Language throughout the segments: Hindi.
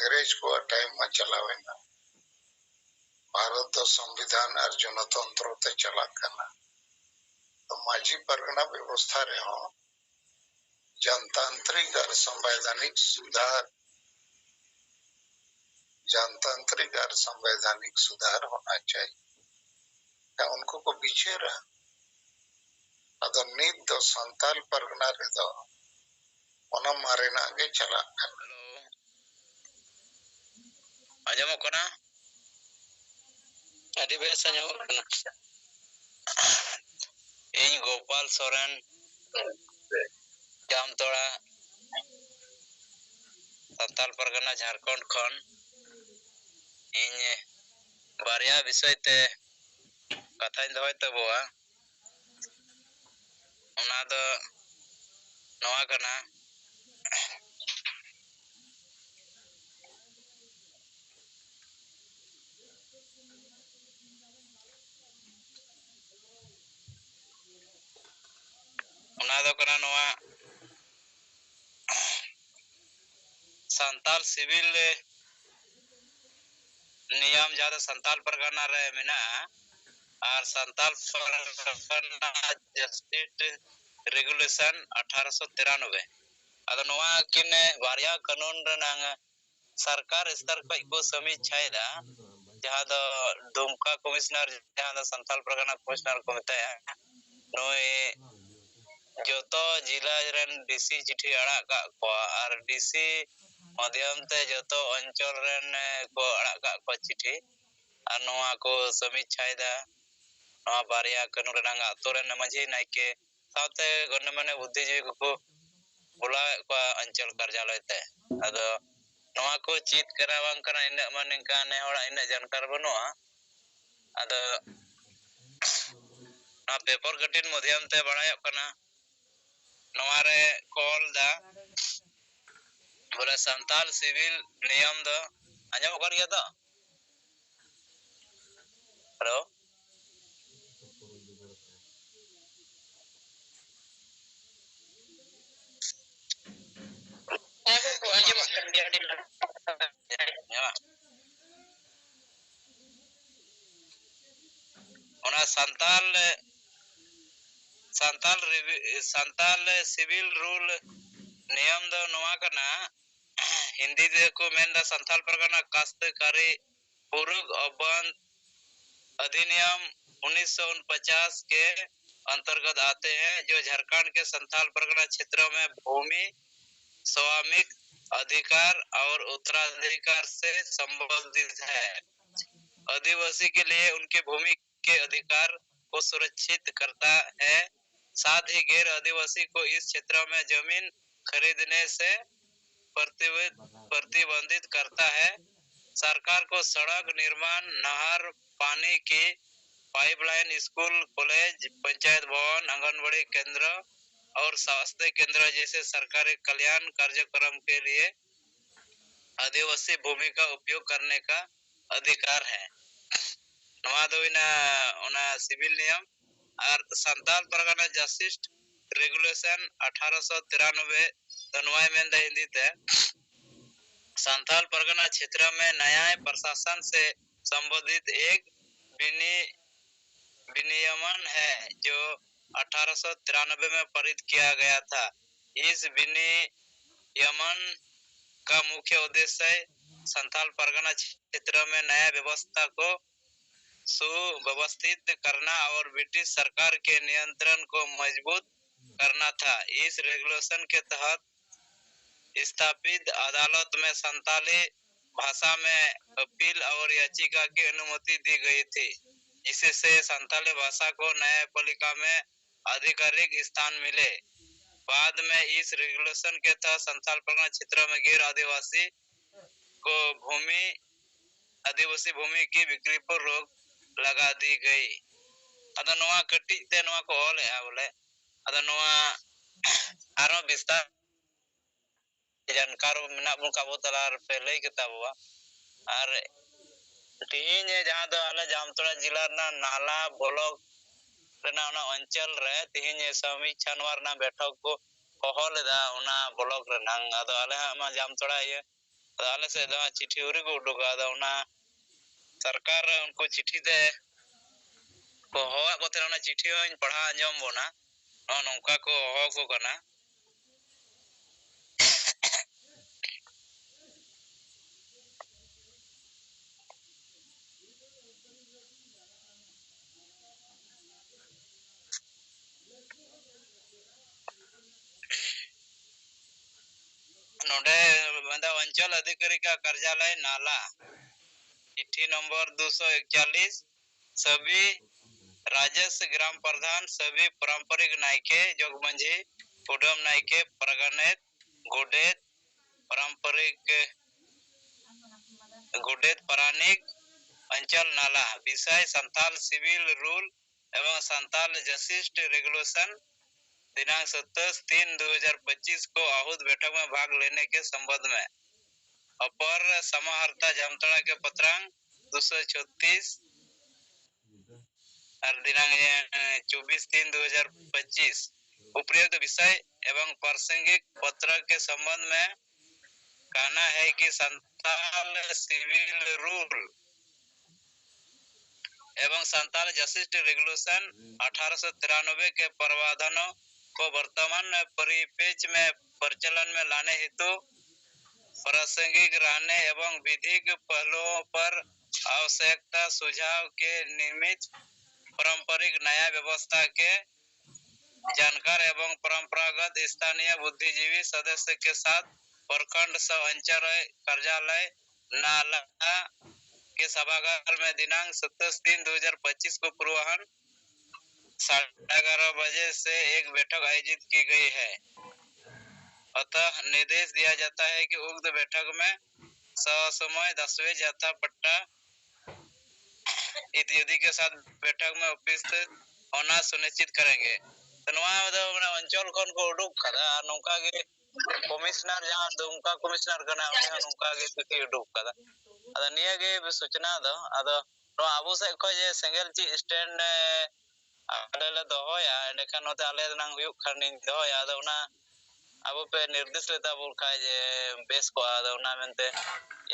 अंग्रेज को टाइम में चलावेना भारत तो संविधान और जनतंत्र ते चला करना तो माझी परगना व्यवस्था रे हो जनतांत्रिक और संवैधानिक सुधार जनतांत्रिक और संवैधानिक सुधार होना चाहिए क्या उनको को पीछे रहा अगर नीत दो संताल परगना रे दो ओना मारे ना आगे चला हेलो आजमो कना अभी बेस आजमो कना इन गोपाल सोरेन जामतोड़ा संताल परगना झारखंड खन इन बारिया विषय ते कथा दोय तबुआ उना दो नवा कना उना दो कना नवा संताल सिविल नियम ज्यादा संताल परगना रे मिना और संताल परगना जस्टिस रेगुलेशन 1893 अदो नवा किने वारिया कानून रनांग सरकार स्तर को समीक्षाएदा जहां दो दुमका कमिश्नर जहां दो संताल परगना कमिश्नर को बताया नोए जो तो जिला रन डीसी चिट्ठी अड़ा का को और डीसी माध्यम ते जो तो अंचल रन को अड़ा का को चिट्ठी और नोआ को समीक्षाएदा नोआ बारिया कानून रनांग आतोरन मझी नाइके साथे गणमान्य बुद्धिजीवी को बुला को अंचल कार्यालय ते अदो नोआ को चीत करावांग कना इन मन का ने होड़ा इन जानकार बनुआ अदो ना पेपर कटिन माध्यम ते बड़ाय कना नोआ रे कॉल दा बोले संताल सिविल नियम दो आजम कर गया तो हेलो उना संताल सिविल रूल नियम दो नोआ कना हिंदी दे को मेन संताल परगना कास्तकारी पूर्व अबंध अधिनियम 1949 के अंतर्गत आते हैं जो झारखंड के संताल परगना क्षेत्रों में भूमि स्वामिक अधिकार और उत्तराधिकार से संबंधित है। आदिवासी के लिए उनके भूमि के अधिकार को सुरक्षित करता है, साथ ही गैर आदिवासी को इस क्षेत्र में जमीन खरीदने से प्रतिबंधित करता है। सरकार को सड़क निर्माण, नहर, पानी की पाइपलाइन, स्कूल, कॉलेज, पंचायत भवन, आंगनबाड़ी केंद्र और स्वास्थ्य केंद्र जैसे सरकारी कल्याण कार्यक्रम के लिए आदिवासी भूमि का उपयोग करने का अधिकार है। नवा दो उना सिविल नियम और संताल परगना जस्टिस रेगुलेशन 1893 तनवाय में हिंदी ते संताल परगना क्षेत्र में न्याय प्रशासन से संबंधित एक विनियमन है जो 1893 में पारित किया गया था। इस विनियमन का मुख्य उद्देश्य संताल परगना क्षेत्र में न्याय व्यवस्था को सुव्यवस्थित करना और ब्रिटिश सरकार के नियंत्रण को मजबूत करना था। इस रेगुलेशन के तहत स्थापित अदालत में संताली भाषा में अपील और याचिका की अनुमति दी गई थी, जिससे संताली भाषा को न्यायपालिका में आधिकारिक स्थान मिले। बाद में इस रेगुलेशन के तहत संताल परगना क्षेत्र में गैर आदिवासी को आदिवासी भूमि की बिक्री पर रोक लगा दी गई। अदा नोआ कटी ते नोआ को ओले बोले अदा नोआ आरो विस्तार जानकार मेना बुन का बोतलार पे लई किताबवा और तीन जहां दो आले जामतोड़ा जिला ना नाला ब्लॉक रेना ना अंचल रे तीन समीक्षा नवार ना बैठक को कहल दा उना ब्लॉक रे नांग अदा आले मा जामतोड़ा ये आले से दा चिट्ठी उरी को उडुका दा उना सरकार उनको चिट्ठी दे को होआ को तेना चिट्ठी होइन पढ़ा अंजम बोना नौका को हो को कना नोडे बंदा अंचल अधिकारी का कार्यालय नाला चिट्ठी नंबर 241 सभी राजस्व ग्राम प्रधान सभी पारंपरिक नायके जोगमंझी कुडम नायके प्रगनेत गुडेत पारंपरिक गुडेत परानिक अंचल नाला विषय संताल सिविल रूल एवं संताल जस्टिस रेगुलेशन दिनांक 27/3/2025 को आहूत बैठक में भाग लेने के संबंध में अपर समाहर्ता जामताड़ा के पत्रांक 236 और दिनांक 24/3/2025 उपयुक्त विषय एवं प्रासंगिक पत्र के संबंध में कहना है कि संताल सिविल रूल एवं संताल जस्टिस रेगुलेशन 1893 के प्रावधानों को वर्तमान परिपेक्ष में प्रचलन में लाने हेतु प्रासंगिक रहने एवं विधिक पहलुओं पर आवश्यकता सुझाव के निमित्त पारंपरिक न्याय व्यवस्था के जानकार एवं परंपरागत स्थानीय बुद्धिजीवी सदस्य के साथ प्रखंड अंचल कार्यालय नाला के सभागार में दिनांक 27/3/2025 को पूर्वाह्न 11:30 बजे से एक बैठक आयोजित की गई है। अतः निर्देश दिया जाता है कि उक्त बैठक में ससमय दस्तावेज जाता पट्टा इत्यादि के साथ बैठक में उपस्थित होना सुनिश्चित करेंगे। अंचल खन को उडुक कदा नौका के कमिश्नर जहां दुमका कमिश्नर कना नौका के चिट्ठी उडुक कदा अदा निया के सूचना दो अदा तो आबो से को जे सिंगल ची स्टैंड आले दोया एंडखान नोते आले नंग हुयुक खानी दोया अदा उना अब पे निर्देश लेता बोल का जे बेस को अदा उना मेनते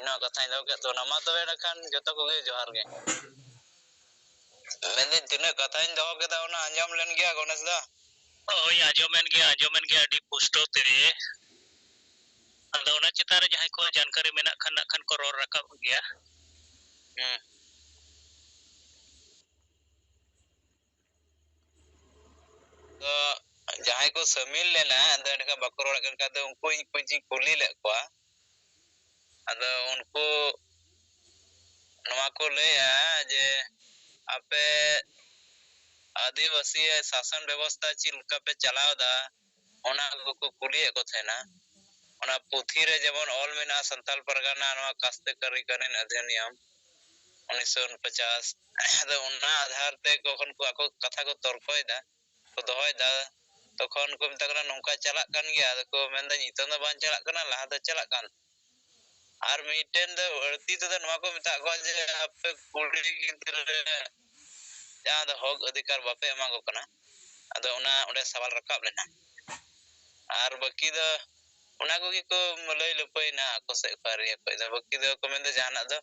इनो कथा दो के तो नमा तो एंडखान जतो को गे जोहार गे मेंदिन तिने कथा दो के दा उना अंजाम लेन गया गणेश दा ओय आजोमेन गया अडी पुष्टो ते अदा उना चितारे जहां को जानकारी मेना खान को रोर रखा गया तो जहां को शामिल लेना अंदर का बकरोड़ का तो उनको कुछ कुली ले को अदा उनको नवा को ले जे आपे आदिवासी शासन व्यवस्था चिलका पे चलाव दा ओना को कुली को थेना ओना पुथी रे जेमन ऑल मेना संताल परगना नवा कास्ते करी करेन अधिनियम 1949 अदा उना आधार ते कोखन को आको कथा को तर्कय दा तो दोहय दा तखन को मितकना नौका चला कान गया को मेंदा नितन द बान चला कना लहा द चला कान आर मीटेन द अड़ती तो नवा को मिता को जे आपे कुड़ी गिद्रे जहां द हक अधिकार बापे एमा को कना अदा उना ओडे सवाल रकाब लेना आर बाकी द उना को लय लपयना को से पारिया को द बाकी द को मेंदा जाना द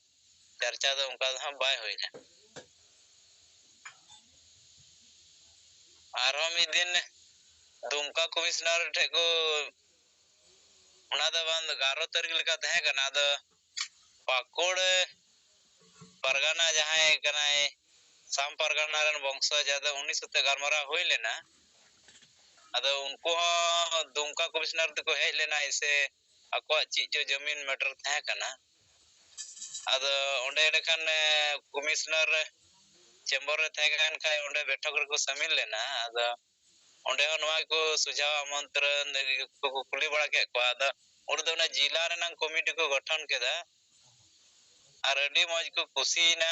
चर्चा द उनका हम बाय होइना आर हम दिन दुमका कमिश्नर ठे को उना द बंद 11 तारीख लेका तहे कना द पाकोड़ परगना जहां कनाय साम परगना रन वंश ज्यादा 19 ते गरमरा होई लेना अदा उनको दुमका कमिश्नर को हेज लेना इसे अको ची जो जमीन मैटर तहे कना अदा ओंडे लेखान कमिश्नर चेंबर रे तहे कन खाय ओंडे बैठक रे को शामिल लेना अदा ओंडे नवा को सुझाव आमंत्रण को कुली बड़ा के को अदा उर्दना जिला रे कमिटी को गठन केदा और अडी मौज को खुशीना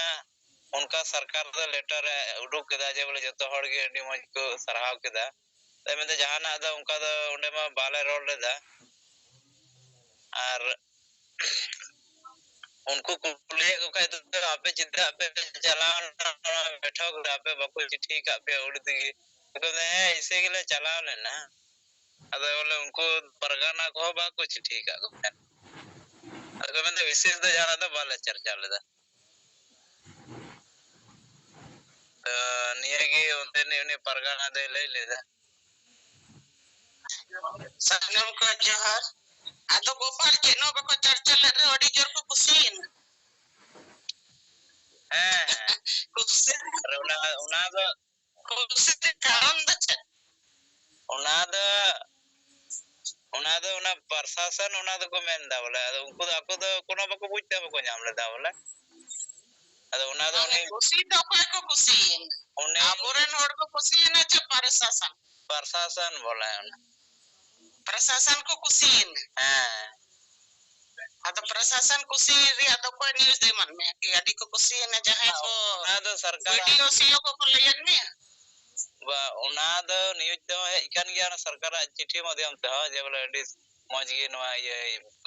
उनका सरकार द लेटर उडुक केदा जे बोले जतो हड़ गे अडी मौज को सराहाव केदा तमे द जहाना द उनका द ओंडे मा बाले रोल लेदा और उनको कुली को कह तो आपे चिंता आपे चलान बैठक आपे बको चिट्ठी का पे उड़ती तो ऐसे के लिए चलाव लेना अदा बोले उनको परगना को बा कुछ ठीक है ᱟᱫᱚ ᱢᱮᱱᱫᱟ ᱵᱤᱥᱮᱥ ᱫᱚ ᱡᱟᱦᱟᱱᱟᱜ ᱫᱚ ᱵᱟᱞᱮ ᱪᱟᱨᱪᱟ ᱞᱮᱫᱟ ᱱᱤᱭᱟᱹᱜᱮ ᱚᱱᱛᱮᱱᱤᱡ ᱩᱱᱤ ᱯᱟᱨᱜᱟᱱᱟ ᱫᱚᱭ ᱞᱟᱹᱭ ᱞᱮᱫᱟ ᱥᱟᱱᱟᱢ ᱠᱚ ᱡᱚᱦᱟᱨ ᱟᱫᱚ ᱜᱳᱯᱟᱞ ᱪᱮᱫ ᱦᱚᱸ ᱵᱟᱠᱚ ᱪᱟᱨᱪᱟ ᱞᱮᱫ ᱨᱮ ᱟᱹᱰᱤ ᱡᱳᱨ ᱠᱚ ᱠᱩᱥᱤᱭᱮᱱᱟ ᱠᱩᱥᱤ ᱚᱱᱟ ᱫᱚ ᱠᱩᱥᱤ ᱠᱟᱨᱚᱱ ᱫᱚ ᱪᱮᱫ ᱚᱱᱟ ᱫᱚ ᱚᱱᱟ ᱯᱨᱚᱥᱟᱥᱚᱱ ᱚᱱᱟ ᱫᱚᱠᱚ ᱢᱮᱱᱫᱟ ᱵᱚᱞᱮ ᱟᱫᱚ ᱩᱱᱠᱩ ᱫᱚ ᱟᱠᱚ ᱫᱚ कोनो ᱵᱟᱠᱚ ᱵᱩᱡᱽ ᱛᱮ ᱵᱟᱠᱚ ᱧᱟᱢ ᱞᱮᱫᱟ ᱵᱚᱞᱮ ᱟᱫᱚ ᱚᱱᱟ ᱫᱚ ᱩᱱᱤ ᱠᱩᱥᱤ ᱫᱚ ᱚᱠᱚᱭ ᱠᱚ ᱠᱩᱥᱤᱭᱮᱱᱟ ᱟᱵᱚᱨᱮᱱ ᱦᱚᱲ ᱠᱚ ᱠᱩᱥᱤᱭᱮᱱᱟ ᱪᱮ ᱯᱨᱚᱥᱟᱥᱚᱱ ᱵᱚᱞᱮ प्रशासन को कुसीन अद प्रशासन कुसी रिया दो कोई न्यूज़ दे मन में कि अडी को कुसी ने जहां को ना दो सरकार वीडियो सीओ को लेयन में बा उना दो न्यूज़ दो है इकन गया सरकार चिट्ठी माध्यम से जे बोले अडी मौज गे नवा ये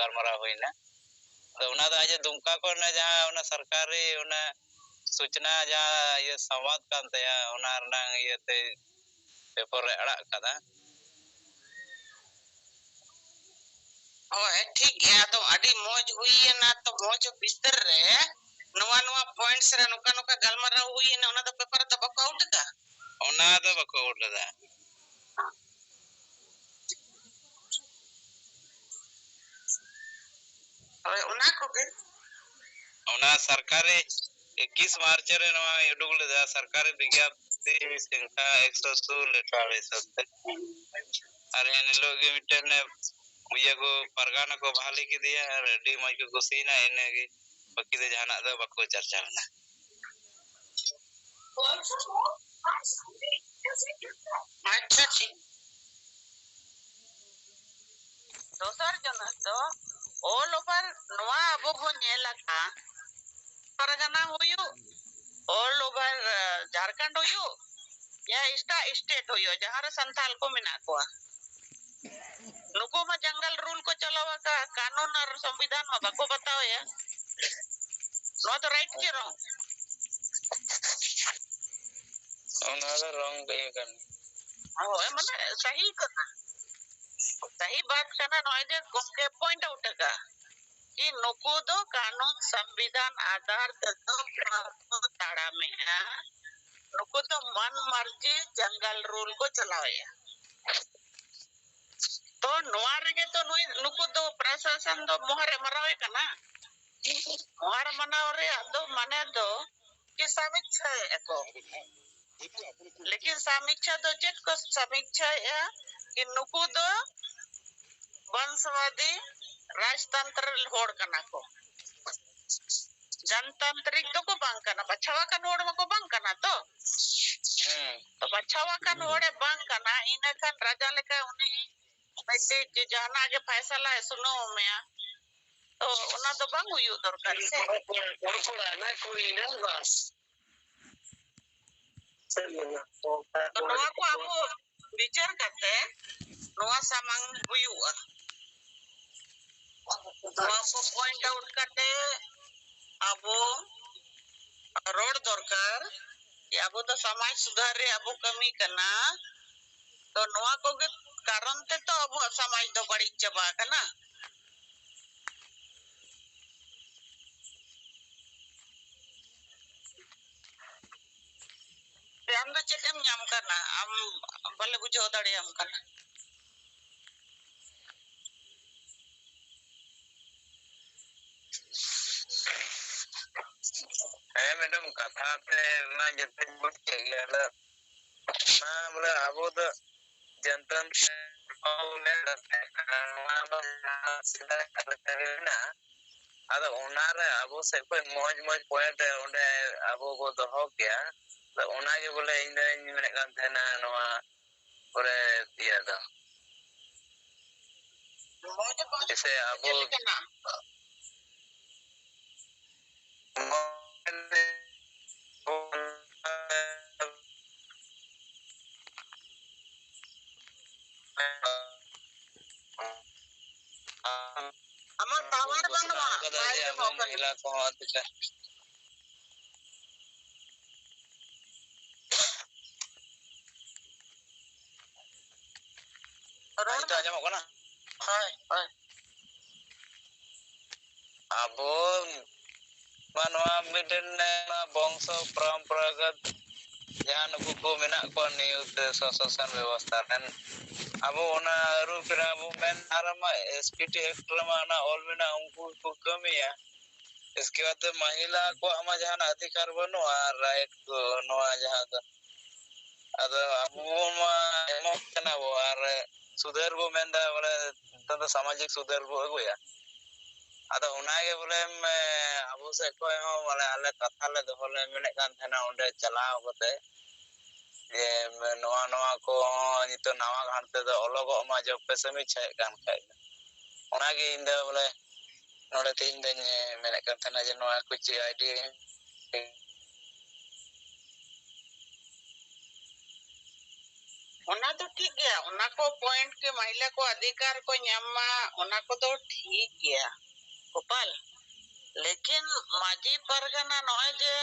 गलमरा होइना तो उना दो आज दुमका को ने जहां उना सरकारी उना सूचना जहां ये संवाद कान तया उना रंग ये ते पेपर रे अड़ा कदा ओए ठीक गया तो अडी मौज हुई है ना तो मौज बिस्तर रे नवा नवा पॉइंट्स रे नुका नुका गलमरा हुई है ना उना दो पेपर तो बको आउट का उना दो बको आउट दा ओए उना को के उना सरकारी 21 मार्च रे नवा उडुग लेदा सरकारी विज्ञप्ति संख्या 116 अरे इन लोग मिटन ये को परगाना को बहाली की दिया रेडी मज को कुसीना इने की बाकी दे जाना दो बको चर्चा ना अच्छा ठीक दोसर जन तो ऑल ओवर नवा अबो को नेलका परगना होयो ऑल ओवर झारखंड होयो या स्टेट होयो जहां रे संथाल को मिना को नुको में जंगल रूल को चलावा का कानून और संविधान में बको बताओ या नो तो राइट के रॉन्ग उना रॉन्ग ये कर ओए माने सही करना सही बात करना नॉय जे के पॉइंट आउट का कि नुको दो कानून संविधान आधार तो ताड़ा में है नुको तो मन मर्जी जंगल रूल को चलावे तो नोआ रेगे तो नुको दो प्रशासन दो मोहरे मरावे कना मोहर मनाव रे दो माने दो कि समीक्षा एको लेकिन समीक्षा दो चेक को समीक्षा है कि नुको दो वंशवादी राजतंत्र होड़ कना को जनतांत्रिक दो को बांग करना बचावा का नोड़ में को बांग करना तो बचावा का नोड़े बांग करना इन्हें का राजा लेकर उन्हें वैसे जाना आगे फैसला है सुनो मैं तो उन्हें तो बांग हुई दरकार से ना कोई ना बस तो नोआ को आपको विचार करते नोआ सामांग हुई हुआ नोआ को पॉइंट आउट करते अबो रोड दरकार अबो तो समाज सुधार रे अबो कमी करना तो नोआ को कारण ते तो अबो समाज दो बड़ी चबा करना हम तो चेकम नाम करना हम भले बुझो दड़े हम करना है मैडम कथा पे ना जते बुझ के गया ना बोले अबो तो जनता ने सीधा करना अदा ओनारे अबो से कोई मौज मौज पॉइंट ओंडे अबो को दोहो गया तो ओना के बोले इन मेने कान थेना नवा ओरे दिया था जैसे अबो अमर टावर बनवा महिला को अच्छा रोड तो आजम को ना हाय हाय abo manwa miden bongso परंपरागत jahan nuku ko menak ko niyut sasasan व्यवस्था kan abo ona aru pira abo men arama SPT Act rama na all mena unku ko kamiya इसके बाद महिला को ama jahan अधिकार banua right ko noa jahan ado abu ma emok kana bo ar sudhar bo menda bole tanda samajik sudhar bo aguya ado onage bole abu se ko ho bole ale katha le dohole mene kan thana onde chalao kote je noa noa ko nito nawa gante do ologo ma job pe sami chai kan khai onage inda bole node tin den mene kan thana je noa kuch idea ona to ठीक गया ona को पॉइंट के महिला को अधिकार को ᱧᱟᱢᱟ ona को तो ठीक गया गोपाल लेकिन माजी परगना नॉय जे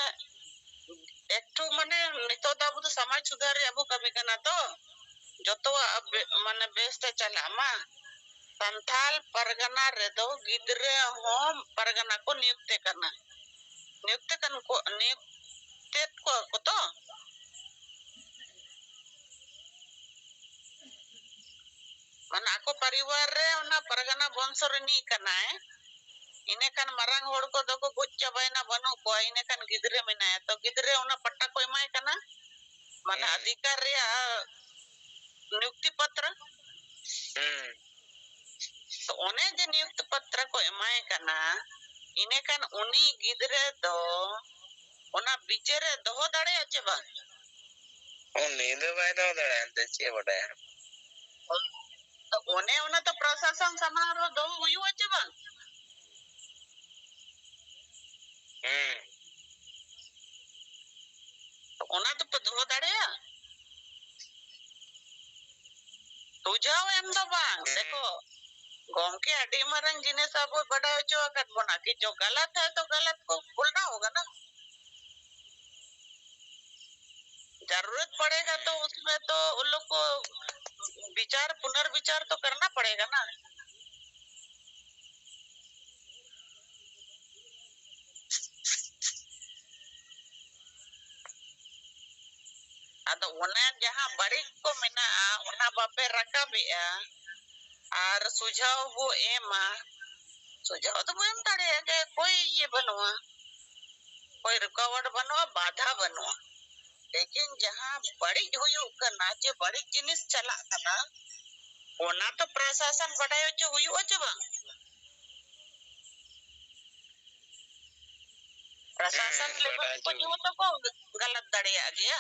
एकटू माने नितो दाबु तो समाज सुधार अबो कभी कना तो जतो माने बेस्ट चला मा संथाल परगना रेदो गिदरे होम परगना को नियुक्त को तो माने ako परिवार रे ओना परगना वंश रनी कना है इने kan marang hor ko do ko guc chabayna banu ko ine kan gidre menaya to gidre ona patta ko emay kana mana अधिकार रे नियुक्ति पत्र तो ओने जे नियुक्ति पत्र को एमाय kana ine kan uni gidre do ona बिचरे दोहो दाड़े आचे बा uni do bay do dare ante che bada तो ओने ओना तो प्रशासन समारोह दो हुई आचे बा तो ओना तो दोहो दाड़े सुझाव एम दो बांग देखो गोमके अडी मरंग जिनिस अब बड़ा जो अकट बना कि जो गलत है तो गलत को बोलना होगा ना जरूरत पड़ेगा तो उसमें तो उन लोग को विचार पुनर्विचार तो करना पड़ेगा ना अदा उन्हें जहाँ बड़ी को मिना उन्हें बापे रखा भी आर सुझाव वो एमा सुझाव तो वो एम ताड़े है कि कोई ये बनवा कोई रुकावट बनवा बाधा बनवा लेकिन जहाँ बड़ी हुई करना जो बड़ी जिनिस चला करना ओना तो प्रशासन बढ़ायो जो हुई वो जब प्रशासन लेवल पर जो तो को गलत दड़े आ गया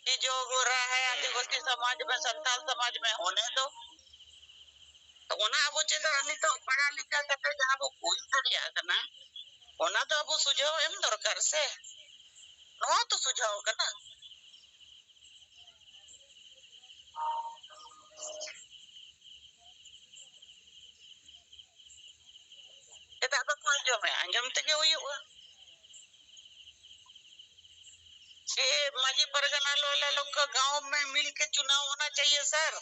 कि जो हो रहा है आदिवासी समाज में संताल समाज में होने दो तो ओना अब चेता अनी तो पढ़ा लिखा करते जहाँ वो कोई दड़े आ करना ओना तो अब सुझाव एम दरकार से नवा तो सुझाव करना kita apa kau jom ya jom tege huyu ये माजी परगना लोला लोग का गांव में मिल के चुनाव होना चाहिए सर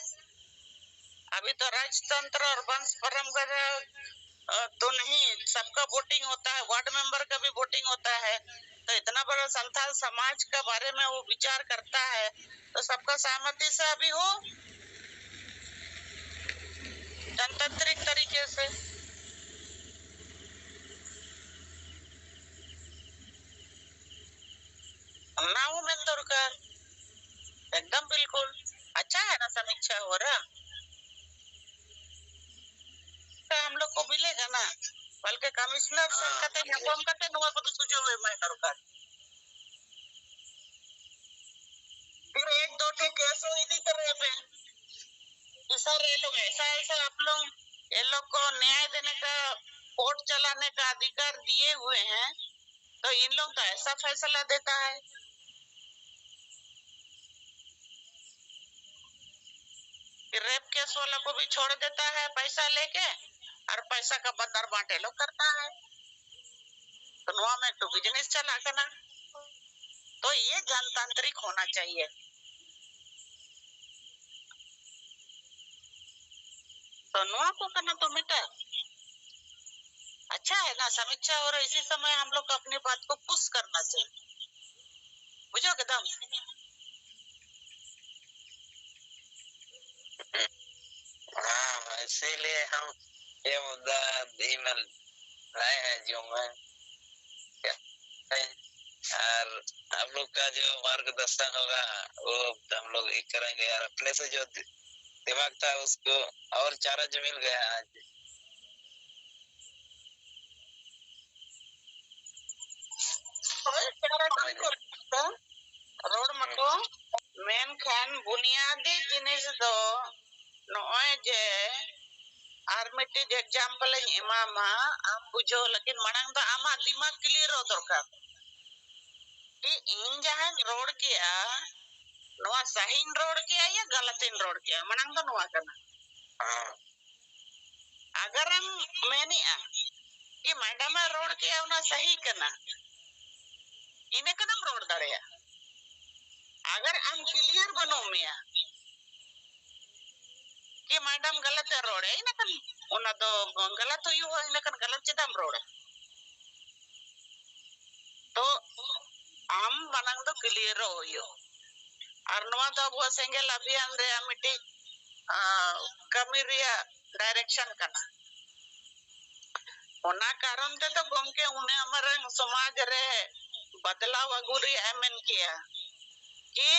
अभी तो राजतंत्र और वंश परंपरा तो नहीं सबका वोटिंग होता है वार्ड मेंबर का भी वोटिंग होता है तो इतना बड़ा संथाल समाज के बारे में वो विचार करता है तो सबका सहमति से अभी हो जनतांत्रिक तरीके से ना हो मेंदोरकर एकदम बिल्कुल अच्छा है ना समीक्षा हो रहा हम लोग को मिलेगा ना बल्कि कमिश्नर संकते inform करते नुआ को तो सुझाव है मैं दरकार फिर एक दो ठे केस हुई थी तरह पे सर ये लोग ऐसा आप लोग ये लोग को न्याय देने का कोर्ट चलाने का अधिकार दिए हुए हैं तो इन लोग तो ऐसा फैसला देता है कि रेप केस वाला को भी छोड़ देता है पैसा लेके और पैसा का बदर बांटे लोग करता है तो नुआ में तो बिजनेस चला करना तो ये जनतांत्रिक होना चाहिए तो नुआ को करना तो मिटा अच्छा है ना समीक्षा, और इसी समय हम लोग को अपनी बात को पुश करना चाहिए, बुझो एकदम। हाँ, इसीलिए हम ये मुद्दा ईमेल लाए हैं जो मैं और आप लोग का जो मार्गदर्शन होगा वो हम लोग ही करेंगे यार। अपने से जो दिमाग था उसको और चारा जो मिल गया आज। रोड मको मेन खान बुनियादी जिनिस दो नॉय जे आर मिट्टी एग्जांपल इमामा आम बुझो, लेकिन मनांग तो आमा दिमाग क्लियर हो दरकार कि इन जहां रोड किया नोआ सही रोड किया या गलत रोड किया, मनांग तो नोआ करना। अगर हम मैंने कि मैडम रोड किया उना सही करना इने कदम रोड दड़े, अगर हम क्लियर बनो मिया कि मैडम गलत रोड है इने कन उना तो गलत हुई हो, इने कन गलत चेदम रोड तो हम मनांग तो क्लियर हो यो। और नोआ तो अब सेंगल अभियान रे मिट्टी कमी रिया डायरेक्शन करना ओना कारण ते तो गमके उन्हें हमारे समाज रे बदलाव अगुरी एमएन किया कि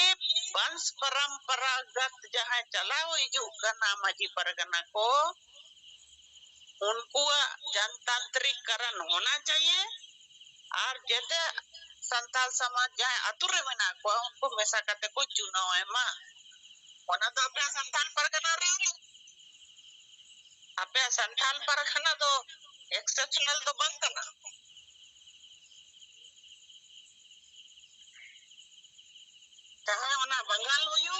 वंश परंपरागत जहां चलाओ हिजू करना माजी परगना को उनको जनतांत्रिकरण होना चाहिए और जैसे संताल समाज जहां अतुरे में को उनको मेसा करते को चुनाव है मां होना तो अपना संताल परगना रे अपना संताल परगना तो एक्सेप्शनल तो बंद करना चाहे उना बंगाल होयो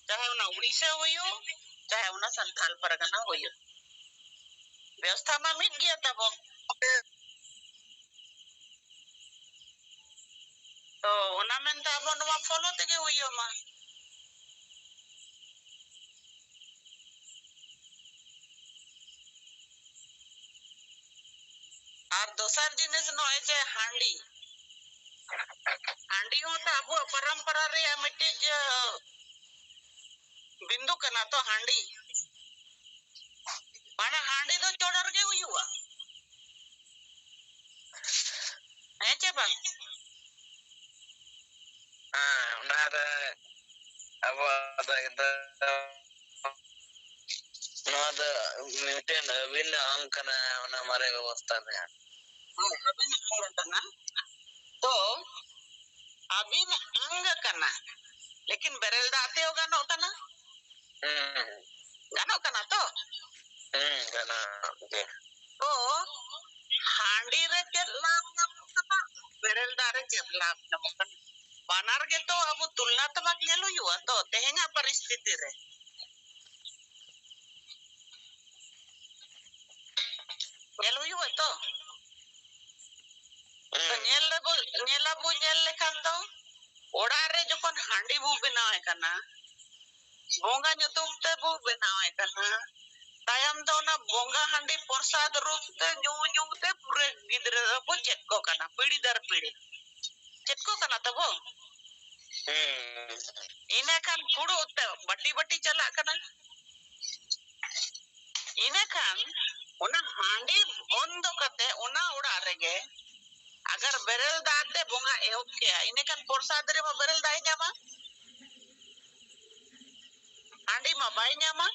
चाहे उना उड़ीसा होयो चाहे उना संताल परगना होयो व्यवस्था में मिट गया तब तो उना में तो अब नवा फॉलो तके होयो मा और दोसर जिनिस नय जे हांडी हांडी होता अब परंपरा रे मिट्टी बिंदु कना तो हांडी माने हांडी तो चोडर के हुआ है चे बंग हाँ उनार अब ada नोद मिटेन विन अंकना उना मारे व्यवस्था में अबिन अंग करना तो अबिन अंग करना लेकिन बेरल दाते होगा नो करना गानो करना तो गाना तो हांडी रे चलाम नमकना बेरल दारे चलाम नमकना बानार के तो अब तुलनात्मक नेलो युवा तो तेहेंगा परिस्थिति रे नेलो युवा तो नेला बु नेल लेखान तो ओड़ा रे जोकन हांडी बु बनावे कना बोंगा nyutum te bu बनावे कना तायम तो ना बोंगा हांडी प्रसाद रूप ते न्यू ते पूरे गिदरे को चेक कना पीढ़ी दर पीढ़ी चेक कना तबो इने खान पुड़ो ते बटी बटी चला कना इने खान उना हांडी बंद कते उना उड़ा रेगे अगर बेरल दाते बोंगा एहो के इने खान प्रसाद रे बेरल दाई जामा हांडी मा बाई जामा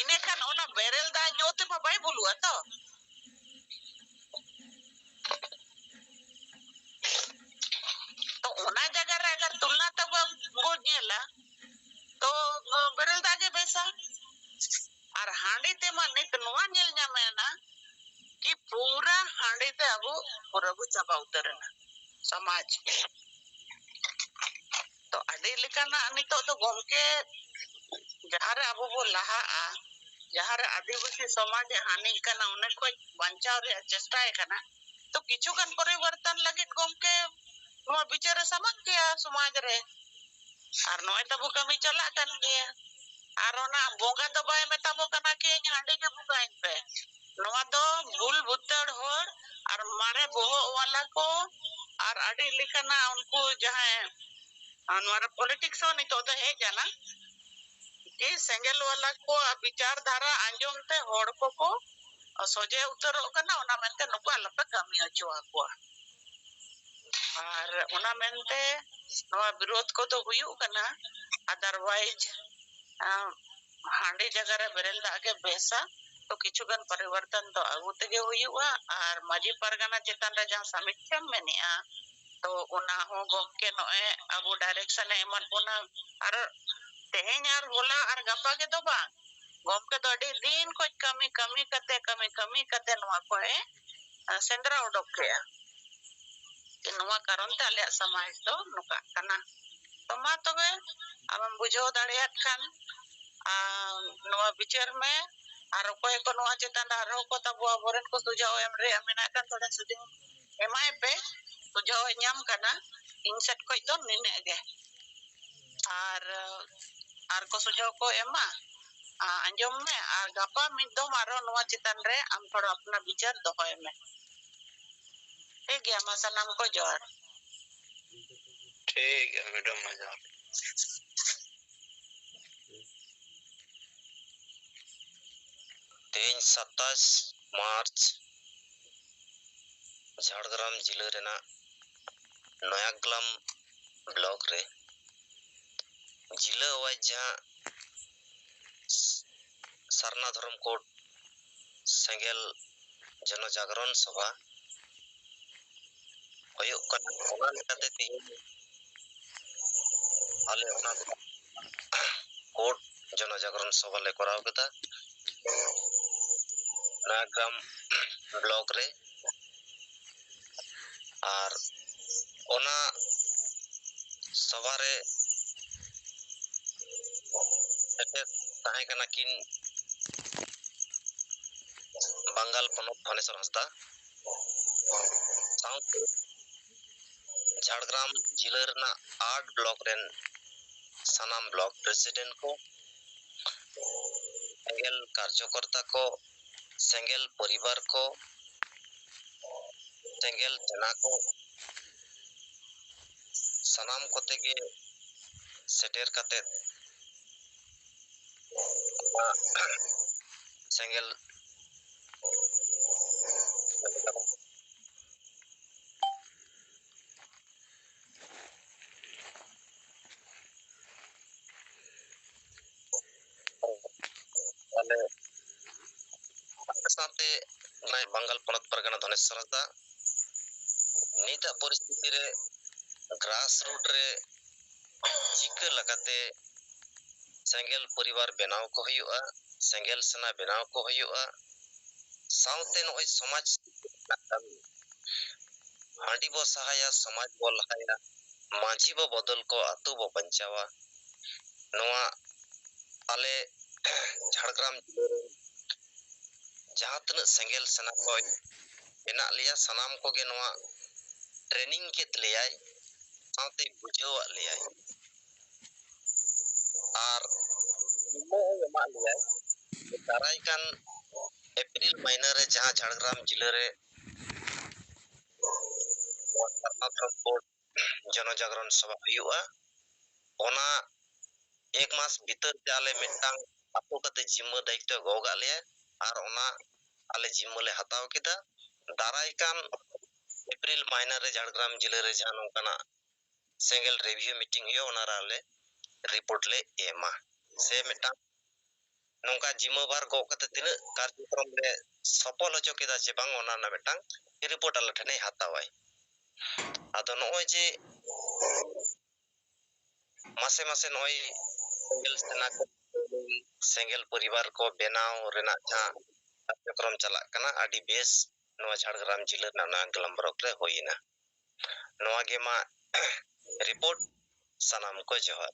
इने खान ओना बेरल दा न्योते मा बाई बोलुआ तो ओना जगह रे अगर तुलना तब वो नेला तो बेरल दा के बेसा और हांडी ते मा नित नोआ नेल जामे ना कि पूरा हांडी ते अब पूरा बु चाबा उतरना समाज तो अडी लेकाना नितो तो गमके जहां रे अब वो लहा आ जहां रे आदिवासी समाज हानि कना उन्हें कोई बंचाव रे चेष्टा है कना तो किछु कन परिवर्तन लगे गमके नो विचार समझ गया समाज रे और नोय तब कमी चला कन गया ar ona bonga do bay metabo kana ki handi ge bungain pe noa do bul butar hor ar mare boho wala ko ar adi likana unku jahan anwar politics ho ni to do he jana ki sengel wala ko bichar dhara anjom te hor ko soje utaro kana ona mente nuku alape kami acho akwa ar ona mente noa birod ko do huyu kana otherwise handi jaga re berel da ke besa तो किचुगन परिवर्तन तो आगुते गे हुयुआ और माजी परगना चेतन रे जहां समीक्षा मेनिया तो उना हो गमके नोए अबो डायरेक्शन एमन उना और तेहेन यार होला और गपा के तो बा गमके तो अडी दिन को कमी कते नवा को सेंद्रा उडोक के कि नवा कारण ते आले समाज तो नुका कना तो मा तबे अब बुझो दाड़ियात खान नवा विचार में আর কয় কোনো চেতন আর ko tabo aboren ko sujaw emre amina kan thoda sujaw emai pe sujaw nyam kana inset ko do nene ge ar ko sujaw ko ema anjom me ar gapa mid do maro noa chetan re am thoda apna bichar dohoy me ठीक है मसा नाम को जोर ठीक है मैडम मजा तेज 27 मार्च झाड़ग्राम जिले रेना नयाग्राम ब्लॉक रे जिला वाइज जहां सरना धर्म कोड सेंगेल जन जागरण सभा होयो कना ओना लेते तेहेन आले ओना कोड जन जागरण सभा ले कराव केदा नयाग्राम ब्लॉक रे और ओना सभा रे ताहे कना किन बंगाल पनत धनेश्वर हंसदा साउथ झाड़ग्राम जिला रेना 8 ब्लॉक रेन सनाम ब्लॉक प्रेसिडेंट को सेंगेल कार्यकर्ता को सेंगेल परिवार को सेंगेल जना को सनाम कोते के सेटेर कते सेंगेल साथे नय बंगाल पनत परगना धनेश्वर हंसदा नीता परिस्थिति रे ग्रास रूट रे चिका लगाते सेंगेल परिवार बनाव को हुआ सेंगेल सेना बनाव को हुआ साउते नय समाज हांडी बो सहाया समाज बो लहाया माझी बो बदल को आतु बो पंचावा नोआ आले झाड़ग्राम जिले जहां तन सेंगेल सेना को एना लिया सनाम को गे नोआ ट्रेनिंग केत लेयाय साउते बुझाव लेयाय और इमो एमा लेयाय दाराय कान अप्रैल महीना रे जहां झाड़ग्राम जिले रे जन जागरण सभा हुआ ओना एक मास भीतर ते आले मिटांग आपो कते जिम्मा दायित्व गोगा ले और ओना आले जिम्मा ले हताव केदा दाराय कान अप्रैल महीना रे झाड़ग्राम जिले रे जहां नोकना सिंगल रिव्यू मीटिंग हुआ ओना राले रिपोर्ट ले एमा से मिटांग नोका जिम्मा बार गो कते तिन कार्यक्रम ले सफल होचो केदा से बांग ओना ना मिटांग रिपोर्ट आले ठने हतावाय आदो नय जे मासे मासे नय सेंगेल सेना को सेंगेल परिवार को बेनाव रेना जहां कार्यक्रम चला कना आदि बेस नवा झाड़ग्राम जिला ना गलम्बरक रे होइना नवा गेमा रिपोर्ट सनाम को जोहार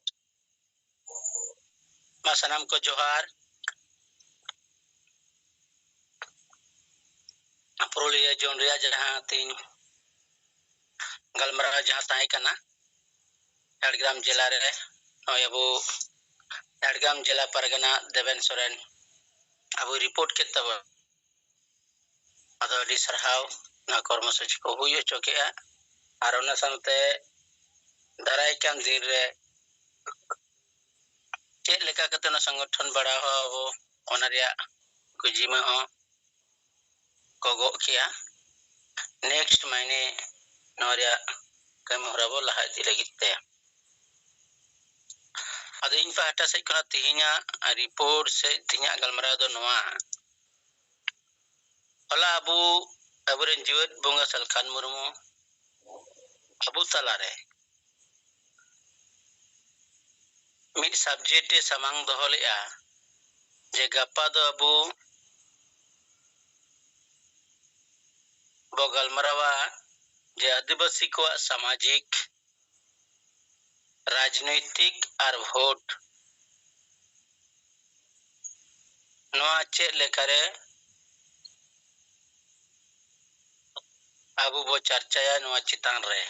मा सनाम को जोहार पुरुलिया जोन रिया जहां तीन गलमरा जहां ताई कना झाड़ग्राम जिला रे अबो झाड़ग्राम जिला परगना देवेन सोरेन अब रिपोर्ट के तब अदो अडी सरहाव ना कर्मसूची को हुई चोकेआ और ओना सानते दाराय कान दिन रे चेक लेका कते ना संगठन बड़ा हो वो ओना रिया गुजिमा हो कोगो किया नेक्स्ट महीने नोरिया कमहराबो लहा इदी लगिते अदो इन पाहटा से कना तिहिना रिपोर्ट से तिहिना गलमरा दो नोआ होला अबुरेन जीवत बोंगा सलखान मुर्मू अबु तलारे मिड सब्जेक्ट समांग दोहलेआ जे गप्पा दो अबु बगलमरावा जे आदिवासी को सामाजिक राजनैतिक और भोट नोआ चे लेकारे अबु बो चर्चाया नोआ चितान रे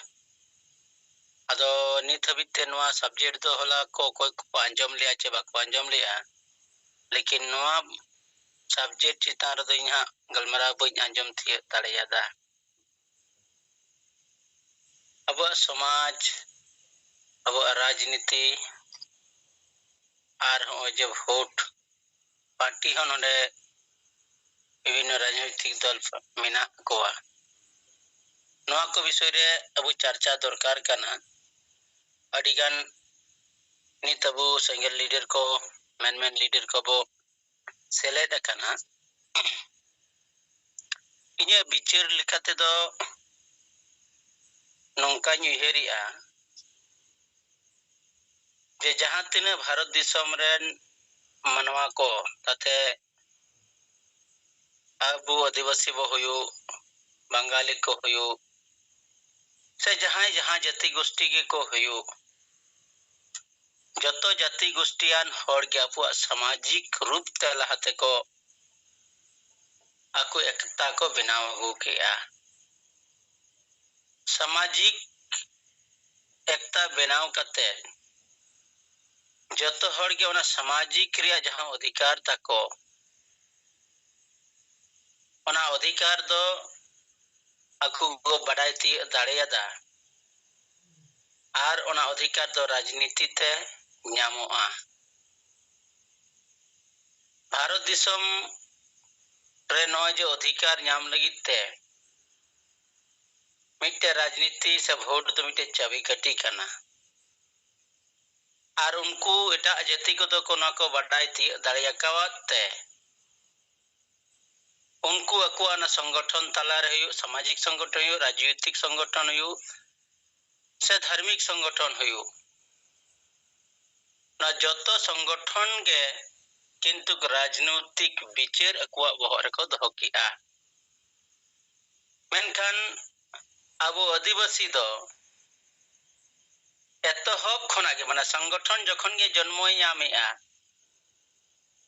अदो नित हबिते नोआ सब्जेक्ट दो होला को कोई को अंजम लिया चे बाको अंजम लिया लेकिन नोआ सब्जेक्ट चितान रे इहा गलमरा बो अंजम थी तड़ेयादा अब समाज अब राजनीति और हो जब वोट पार्टी हो नोडे विभिन्न राजनीतिक दल मेना कोआ नोआ को विषय रे अब चर्चा दरकार कना अडिगान नित अबु सिंगल लीडर को मैन लीडर को बो सेलेक्ट कना इने बिचार लिखाते दो नोंका न्यूहेरिया जे जहां तिने भारत दिसम रेन मनवा को तथे अबु आदिवासी बो हुयो बंगाली को हुयो से जहां जहां जाति गोष्ठी के को हुयो जतो जाति गोष्ठियान होड़ के अपु सामाजिक रूप ते लहाते को आकु एकता को बनाव हो किया सामाजिक एकता बनाव कते जतो होड़ के ओना सामाजिक क्रिया जहां अधिकार तको ओना अधिकार दो आकु को बड़ाई ती दाड़ेयादा और ओना अधिकार दो राजनीति ते न्यामोआ भारत दिसम रे नय जो अधिकार न्याम लगित ते मिटे राजनीति से वोट दो मिटे चाबी कटी कना और उनको एटा जाति को तो कोना को बड़ाई थी दाड़ियाकावते उनको अकुआना संगठन तला रहियो सामाजिक संगठन हो राजनीतिक संगठन हो से धार्मिक संगठन हो ना जतो संगठन के किंतु राजनीतिक विचार अकुआ बहर को दो किया मेनखान अब आदिवासी दो एतहब खना के माने संगठन जखन के जन्मय यामेआ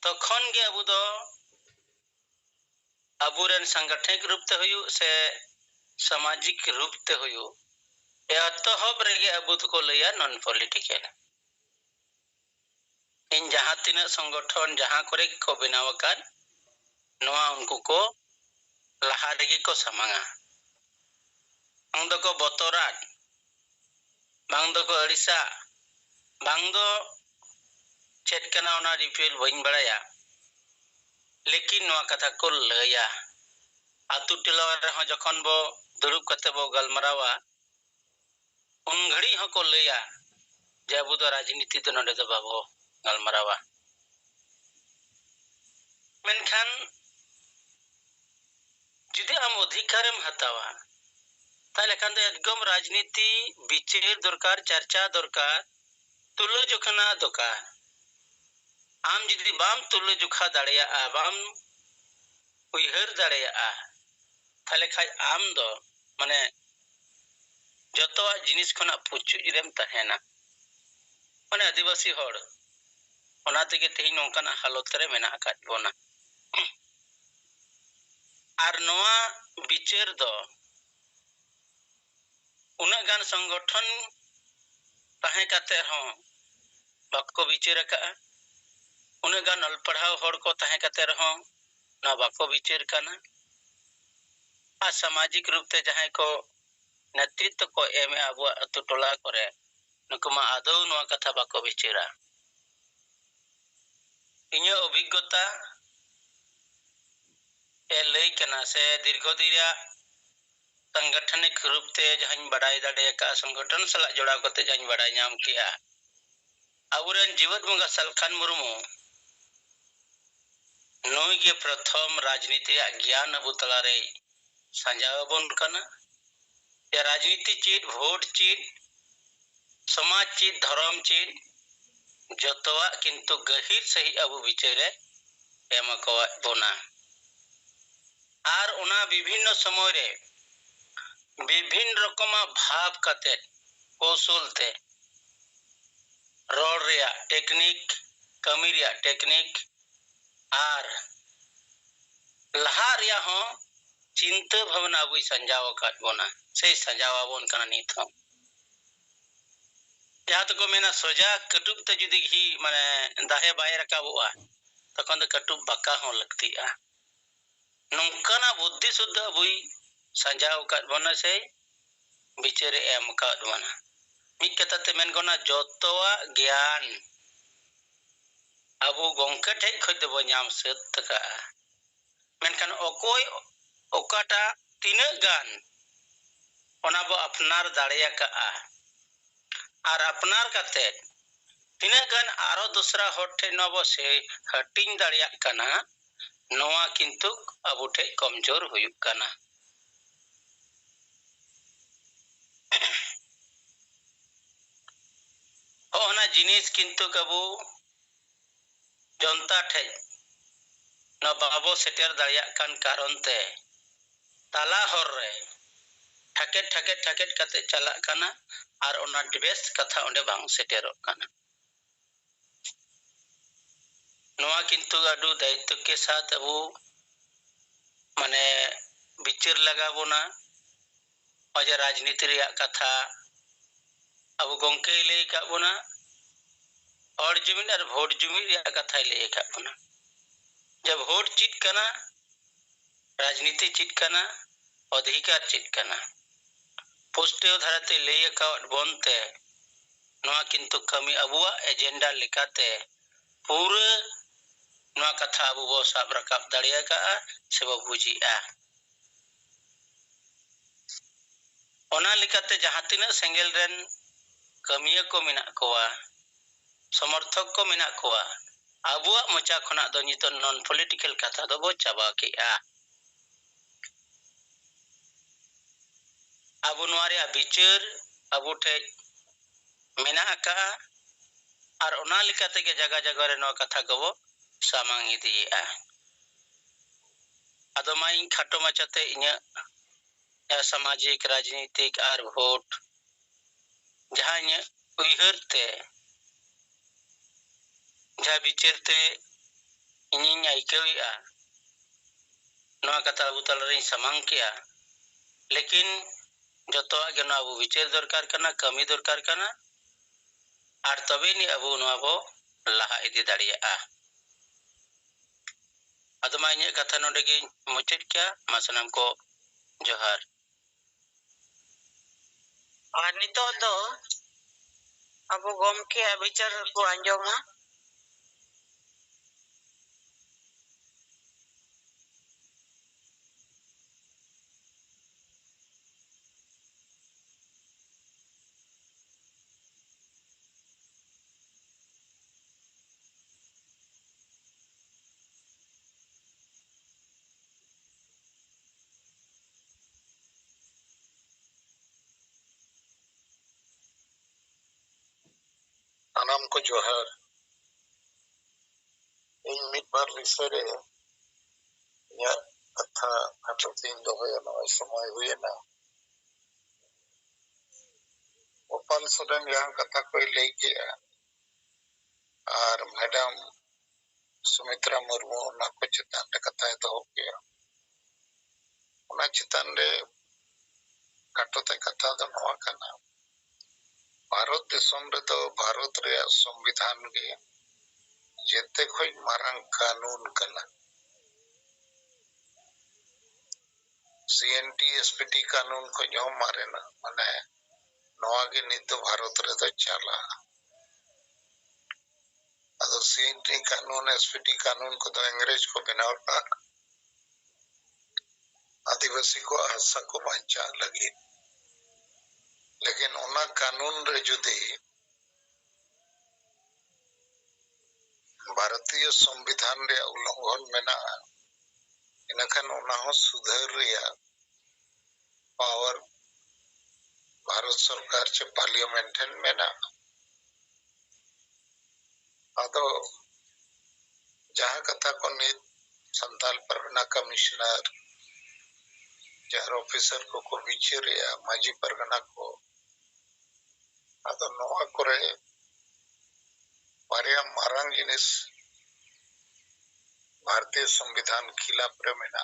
तखन के अबु दो अबुरन संगठनिक रूप ते हुयो से सामाजिक रूप ते हुयो एतहब रेगे अबु को लया नॉन पॉलिटिकल इन जहां तीन संगठन जहां करे को बनाव कान नोआ उनको को लहा रेगे को समांगा अंग दो को बतोरान बांग दो को अड़िसा बांग दो चेटकना ओना रिफिल बइन बड़ाया लेकिन नोआ कथा को लया आतु टिला रह जखन बो दुरुप कते बो गलमरावा उन घड़ी हो को लया जे अबु दो राजनीति तो नडे दो बाबो गलमरावा मेनखान जुदि हम अधिकारम हतावा ताले खान दो एकदम राजनीति विचार दरकार चर्चा दरकार तुलो जोखना दरकार आम जुदी बाम तुलो जुखा दाड़िया बाम उयहर दाड़िया ताले खाय आम दो माने जतो जिनिस खना पुचु इरेम तहेना माने आदिवासी होड़ ओना तेगे तेही नोंकाना हालत रे मेना आकाद बोना आर नोआ विचार दो उना गान संगठन ताहे काते हो बाको विचार का उन्हें गान अल पढ़ाव हर को ताहे कते रहो ना बाको विचार करना आ सामाजिक रूप से जहां को नेतृत्व को एमे अब अतु टोला करे नुकुमा आदौ नवा कथा बाको विचारा इन्हें अभिज्ञता ए लई कना से दीर्घदिया संगठनिक रूप से जहां बड़ाई दाड़े का संगठन सला जोड़ा करते जहां बड़ाई नाम किया अबुरन जीवन बंगा सलखान मुर्मू नोई के प्रथम राजनीति ज्ञान अबु तलारे संजाबन कना या राजनीति चीज वोट चीज समाज चीज धर्म चीज जतवा किंतु गहिर सही अबु विचारे एम को बोना आर उना विभिन्न समय रे विभिन्न रकमा भाव कते कौशल ते रोड रिया टेक्निक कमी रिया टेक्निक आर लहा रिया हो चिंता भावना अबु संजाव काट बोना से संजावा बोन कना नित हो जहाँ तक को मेना सोजा कटुब ते जुदी ही माने दाहे बाय रकाबुआ तखन तो कटुब बका हो लगती आ नंकना बुद्धि शुद्ध अबुई संजाव काट बोना से विचारे एम काट बोना मिक कथा ते मेन कोना जोतोवा ज्ञान अबु गोंके ठे खद बो नाम सत तका मेनखान ओकोय ओकाटा तीना गान ओना बो अपनार दाड़िया का आर अपनार काते तीना गान आरो दूसरा हर ठे नबो से हटिंग दाड़िया कना नोआ किंतु अबु ठे कमजोर हुयुक कना ओना जिनिस किंतु कबु जनता ठे न बाबो सेटर दाड़िया कान कारण ते ताला हर रे ठकेट कते चला कना आर ओना बेस कथा ओंडे बांग सेटेरो कना नोआ किंतु अडु दायित्व के साथ अबु माने विचार लगा बोना अजे राजनीति रिया कथा अबु गोंके ले का बोना और जमीन और वोट जमीन रिया कथा ले का बोना जब वोट चित कना राजनीति चित कना अधिकार चित कना पोस्टे धराते ले का बनते नोआ किंतु कमी अबुआ एजेंडा लेकाते पूरा नोआ कथा अबु बो साब रकाब दाड़िया का से बो बुझिया ओना लेकाते जहां तिना सेंगेल रेन कमिया को मेना कोआ समर्थक को मेना कोआ अबुआ मोचा खना दो नितो नॉन पॉलिटिकल कथा दो बो चाबा किया अबु नोआरे विचार अबु ठे मेना का आर ओना लेकाते के जगह जगह रे नो कथा को सामांग इदिया अदो माई खाटो माचाते इन्या सामाजिक राजनीतिक आर वोट जहां उइहरते जहां विचारते इन्हीं आइकविया नोआ कथा अबु तलरे सामांग किया लेकिन जतो आगे ना अबु विचार दरकार करना कमी दरकार करना आर तबे नि अबु नोआ बो लहा इदी दाड़िया अदमा इन्या कथा नोडे गे मुचेट क्या मासनाम को जोहार और नितो दो अबु गोमके विचार को अंजोमा सानाम को जोहार इन मिद बार विषय या कथा हटतीन दोहया ना समय हुए ना ओपन सुडन यहाँ कथा कोई लेके और मैडम सुमित्रा मुर्मू ना को चितान कथा दो गया उना चितान रे कटोते कथा दो नवा कना भारत दिसम रे तो भारत रे संविधान गे जेते खोज मारंग कानून कना सीएनटी एसपीटी कानून को जो मारे ना माने नवा के नित भारत रे तो चला अदो सीएनटी कानून एसपीटी कानून को तो अंग्रेज को बनावता आदिवासी को हसा को बचा लगी लेकिन ओना कानून रे जुदी भारतीय संविधान रे उल्लंघन मेना इनखान ओना हो सुधार रिया पावर भारत सरकार चे पार्लियामेंट मेना अदो जहाँ कथा को नित संताल परगना कमिश्नर जार ऑफिसर को बिचे रिया माजी परगना को अदो नोआ करे बारिया मारंग जिनिस भारतीय संविधान खिलाफ रे मेना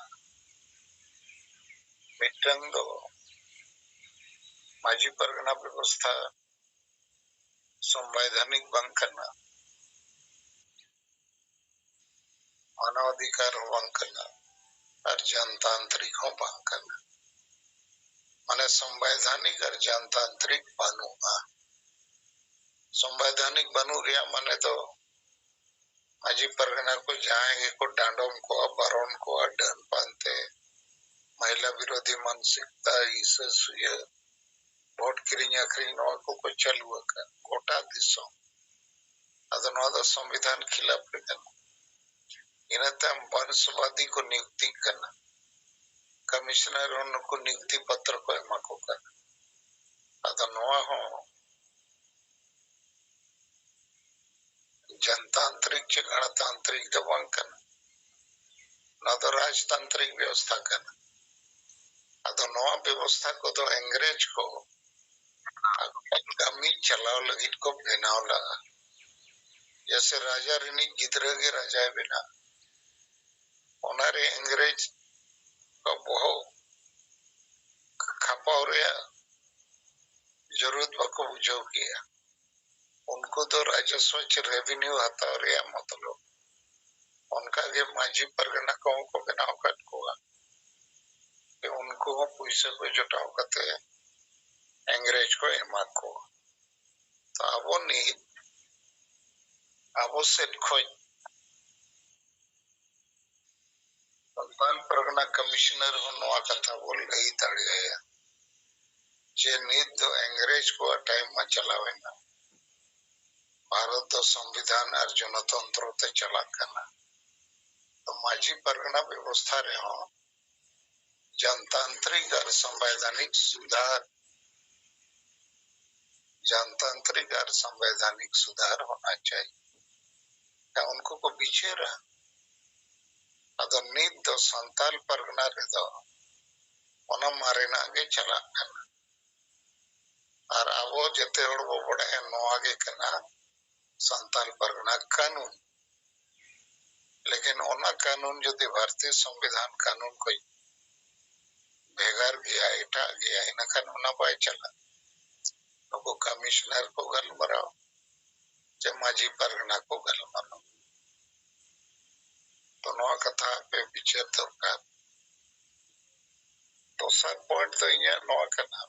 मिटंग दो माजी परगना व्यवस्था संवैधानिक बंग करना मानवाधिकार बंग करना और जनतांत्रिक हो बंग करना माने संवैधानिक और जनतांत्रिक बनुआ संवैधानिक बनु रिया माने तो माजी परगना को जाएंगे को डांडोम को बारोन को डन पानते महिला विरोधी मानसिकता इसे सुये वोट किरिया किरिया को चालू कर गोटा दिसो अदनो संविधान खिलाफ करना इनते हम वंशवादी को नियुक्ति करना कमिश्नर को नियुक्ति पत्र को एमा को करना अदनो हो जनतांत्रिक चे गणतांत्रिक दबांग करना न तो राजतांत्रिक व्यवस्था करना अदनो व्यवस्था को तो अंग्रेज को कमी चलाओ लगी को बनाव लगा जैसे राजा रिनी गिदरे के राजा बिना उन्हारे अंग्रेज को बहुत खपा जरूरत को बुझो किया उनको तो राजस्व रेवेन्यू आता मतलब उनका के माजी परगना को बनाव कर को उनको पैसे को जुटाव करते अंग्रेज को एमा को तो अब नहीं अब से खोज संताल परगना कमिश्नर होने कथा बोल गई तड़ी है जे नीत तो अंग्रेज को टाइम में चलावे ना भारत तो संविधान और जनतंत्र ते चला करना तो माजी परगना व्यवस्था रे हो जनतांत्रिक और संवैधानिक सुधार जनतांत्रिक और संवैधानिक सुधार होना चाहिए क्या उनको को पीछे रहा अदो नीत दो संताल परगना रे दो ओना मारे ना आगे चला करना और अब जते हड़ वो बड़े नो आगे करना संताल परगना कानून लेकिन ओना कानून जो भारतीय संविधान कानून कोई भेगार गया इटा गया इन कानून बाय चला तो कमिश्नर को गल मराओ जे माजी परगना को गल मराओ तो नवा कथा पे पीछे दरकार तो सब पॉइंट तो ये नवा करना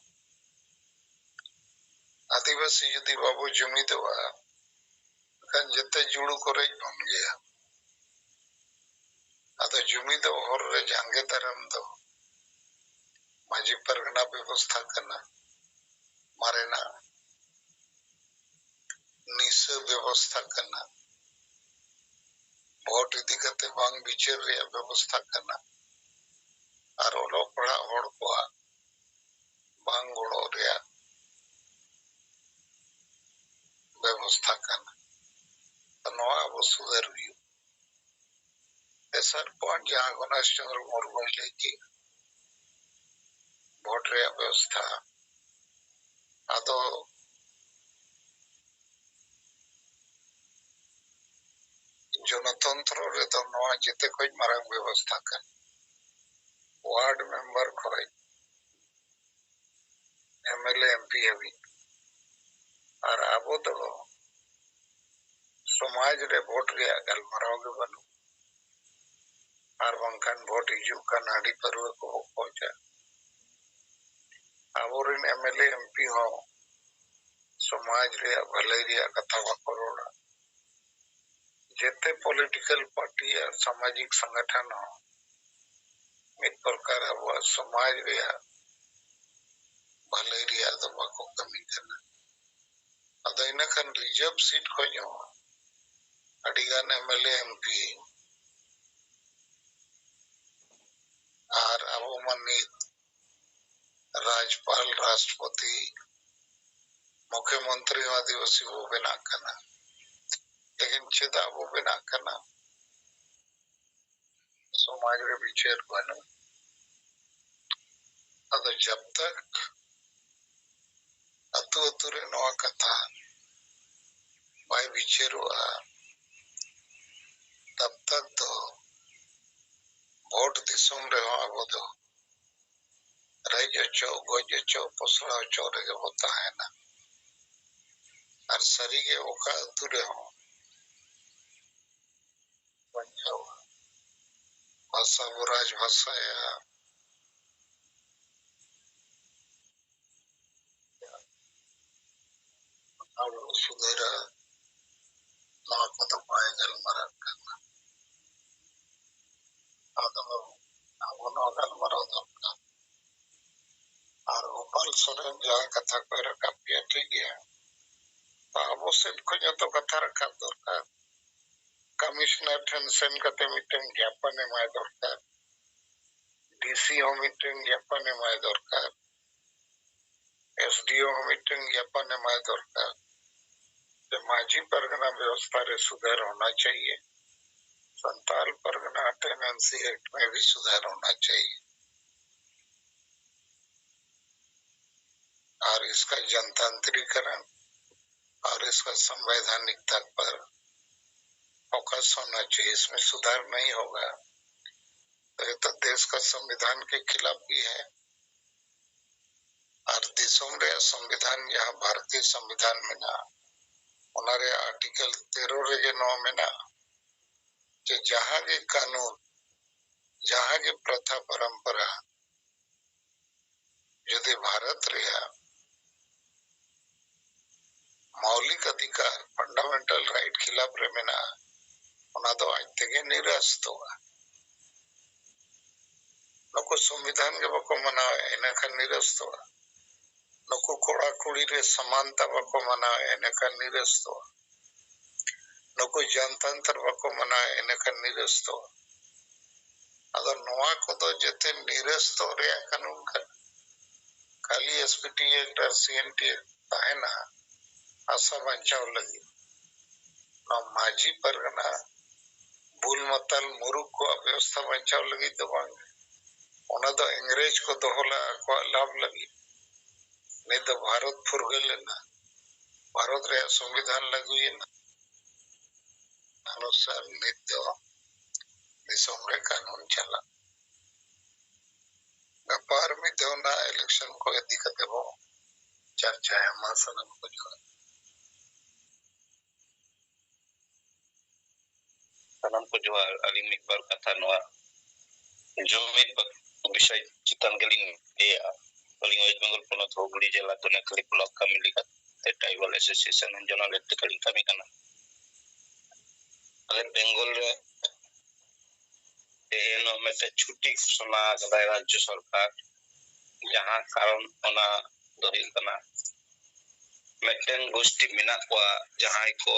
आदिवासी यदि बाबू जुमी देवा kan jete जुड़ू करे बन गया अतो जुमी दो हर रे जांगे धर्म दो माजी परगना व्यवस्था करना मारे ना निस व्यवस्था करना वोट इदी करते बांग बिचर रे व्यवस्था करना और ओलो पड़ा होड़ को बांग गोड़ो रे व्यवस्था करना तो नवा वो सुधर हुई ऐसा पॉइंट जहाँ गणेश चंद्र मुर्मू लेके वोट रे व्यवस्था अदो जनतंत्र रे तो नवा जिते कोई मारंग व्यवस्था कर वार्ड मेंबर खोई एमएलए एमपी अभी और अब तो समाज रे वोट ᱨᱮᱭᱟᱜ ᱜᱟᱞᱢᱟᱨᱟᱣ ᱜᱮ ᱵᱟᱹᱱᱩᱜ ᱟᱨ ᱵᱟᱝᱠᱷᱟन ᱵᱷᱳᱴ ᱦᱤᱡᱩᱜ ᱠᱟᱱ ᱦᱟᱺᱰᱤ ᱯᱟᱹᱨᱣᱟᱹ ᱠᱚ ᱠᱷᱚᱡᱟ ᱟᱵᱚᱨᱮᱱ एमएलए एमपी ᱦᱚᱸ समाज रैया भलाई रैया कथा बाको रोड़ा जेते पॉलिटिकल पार्टी और सामाजिक संगठन हो मित प्रकार अब समाज रैया भलाई रैया तो बाको कमी करना अदा इना खान रिजर्व सीट को जो अडिगान एमएलए एमपी और अब मनित राज्यपाल राष्ट्रपति मुख्यमंत्री आदिवासी वो बना करना लेकिन चेदा वो बना करना समाज रे विचार बनो अगर जब तक अतु अतुरे नवा कथा बाय विचार हुआ तब तक तो वोट दिसों रे हो अब तो राज्य चौ गोज चौ पसरा चौ रे होता है ना और सरी के ओका अतुरे हो पंजाब भाषा वो राजभाषा या अब सुधरा नवा कथा पाए गल मरा करना आदम अब नवा गल मरा दरकार और गोपाल सोरेन जहाँ कथा को रखा पिया ठीक है अब उसे को जो तो कथा रखा दरकार कमिश्नर ठन सेन कते मीटिंग ज्ञापन एमाय दरकार डीसी हो मीटिंग ज्ञापन एमाय दरकार एसडीओ हो मीटिंग ज्ञापन एमाय दरकार तो माझी परगना व्यवस्था रे सुधार होना चाहिए संताल परगना टेनेंसी एक्ट में भी सुधार होना चाहिए और इसका जनतांत्रिकरण और इसका संवैधानिकता पर फोकस होना चाहिए इसमें सुधार नहीं होगा तो ये तो देश का संविधान के खिलाफ भी है और देशों रे संविधान यहाँ भारतीय संविधान में ना उनारे आर्टिकल 13 रे 9 में ना कि जहाँ के कानून जहाँ के प्रथा परंपरा यदि भारत रे मौलिक अधिकार फंडामेंटल राइट खिलाफ रे में ना उना तो आज तक निरस्त हुआ नुको संविधान के बको मनावे इन्हें का निरस्त हुआ नुको कोड़ा कुड़ी रे समानता बको मनावे इन्हें का निरस्त हुआ नुको जनतंत्र बको मनावे इन्हें का निरस्त हुआ अगर नवा को तो जते निरस्त हो रे कानून का खाली एसपीटी एक्ट और सीएनटी है ना आशा बचाव लगी ना माझी परगना भूल मतल मुरुक को व्यवस्था बचाव लगी तो बांगे उन्हें तो अंग्रेज को दोहला को लाभ लगी नहीं तो भारत फुरगल ना भारत रे संविधान लगू ना अनुसार नित्य दिसों रे कानून चला व्यापार में तो ना इलेक्शन को दिक्कत है वो चर्चा है मासनम को जो सनम को जो अलिमिक पर कथा नवा जो मित विषय चितन गलिंग या गलिंग वेस्ट बंगाल पोनत हुगली जिला तो नकली ब्लॉक कमिटी का ट्राइबल एसोसिएशन जनरल लेते गलिंग कमी करना अले बेंगल रे एनो में से छुट्टी घोषणा कदाय राज्य सरकार जहां कारण ओना दरिल कना मेटेन गोष्ठी मिना को जहां को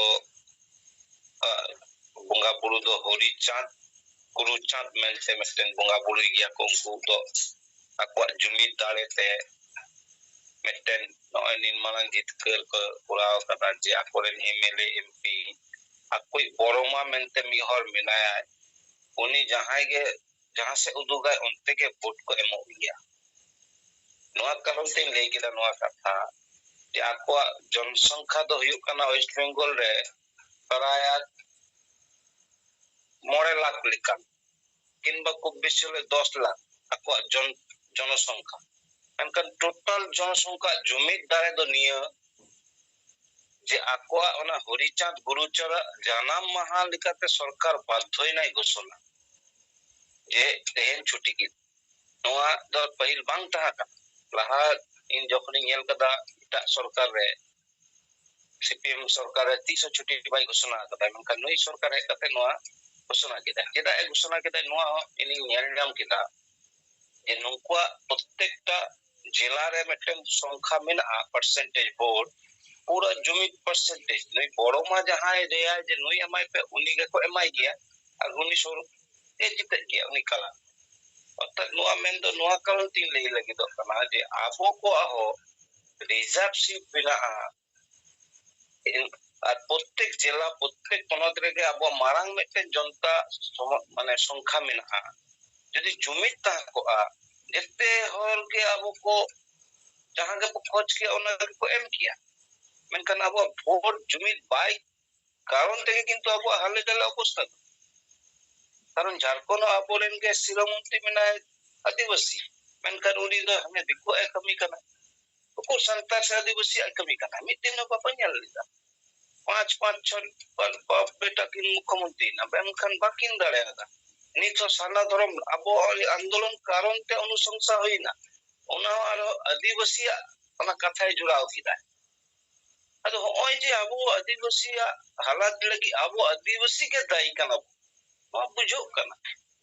बुंगा बुरु दो होरी चांद गुरु चांद मेलते मेटेन बुंगा बुरु गया को उनको तो akwa jumit dale te meten noy निर्माण जितकर को पूरा कथा जे आकोरेन MLA MP akoi boroma mente mihor minaya uni जहां से उदुगा उनते के वोट को एमो गया नोआ कारण ते ले किदा नोआ कथा जे akwa जनसंख्या दो हुयु कना वेस्ट बंगाल रे प्राय 9 लाख लिका किंबा खूब बेसी ले 10 लाख akwa जनसंख्या एनका टोटल जनसंख्या जुमित दारे दो निया जे आकोआ ओना हरिचांद गुरुचरा जानाम महा लेकाते सरकार बाध्ययनाय घोषणा जे तेहन छुट्टी की नोआ दो पहिल बांग तहा का लहा इन जखनी नेल कदा इटा सरकार रे सीपीएम सरकार रे 300 छुट्टी बाय घोषणा कदा मनका नई सरकार हे कते नोआ घोषणा केदा केदा ए घोषणा केदा नोआ इनी नेल नाम केदा जे नुकुआ प्रत्येकटा जिला रे मिटन संख्या मेना परसेंटेज वोट पूरा जुमित परसेंटेज नई बड़ो मा जहां रेया जे नई एमआई पे उनी के को एमआई गया और उनी सोर ए जित गया उनी कला अर्थात नोआ मेन दो नोआ कारण तीन ले लगी दो कना जे आबो को आहो रिजर्व सीट बिना আর প্রত্যেক জেলা প্রত্যেক পনত রেগে আবো মারাং মেটে জনতা মানে সংখ্যা মেনা যদি জুমিত তা को যেতে হল के আবো को जहां के खोज के ओना को एम किया मेनखान आबो भोट जुमित बाय कारण থেকে কিন্তু আবো হালে গেলে অবস্থা কারণ ঝাড়খণ্ড আবোরেন के শিরোমন্ত্রী মেনা आदिवासी मेनखान उनी दो हमें दिखो ए कमी करना को संतार से आदिवासी कमी करना मिटिन नो पापा लिदा 5-5 छन बेटा की मुख्यमंत्री ना मेनखान बाकिन दाड़ेगा नित साना धर्म आबो आंदोलन कारण ते अनुशंसा होइना ओना आरो आदिवासी ओना कथाय जुड़ाव किदा अदो होय जे आबो आदिवासी हालात लगी आबो आदिवासी के दायी कना मा बुझो कना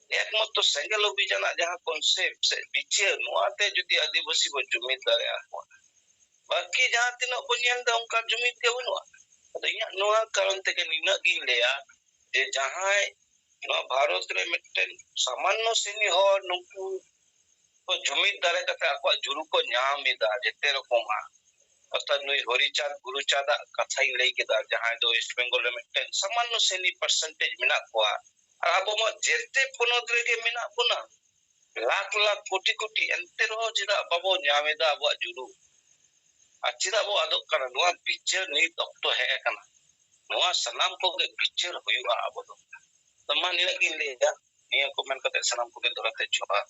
एकमात्र सेंगल अभियान जहां कॉन्सेप्ट से बिचे नोआते जदी आदिवासी को जुमित दारे बाकी जहां तिनो बुनियान दा उनका जुमित के बनुआ अदो इया नोआ कारण ते के निना गी लेया जे जहां नो भारत रे मिटन सामान्य श्रेणी हो नुकु तो जुमित दारे कते आको जुरु को ᱧᱟᱢ एदा जेते रकमा अर्थात नुई हरिचांद गुरुचांद कथाई लई केदा जहां दो वेस्ट बंगाल रे मिटन सामान्य श्रेणी परसेंटेज मिना कोआ और आबो म जेते पनोत रे के मिना पुना लाख लाख कोटी कोटी एंते रो जिदा बाबो ᱧᱟᱢ एदा आबो जुरु अचिदा बो आदो कना नोआ पिक्चर नि तक्तो है कना नोआ सनाम को के पिक्चर हुआ आबो दो तमा निना की लेया निया को मेन कते सनाम को के धरते छोड़ा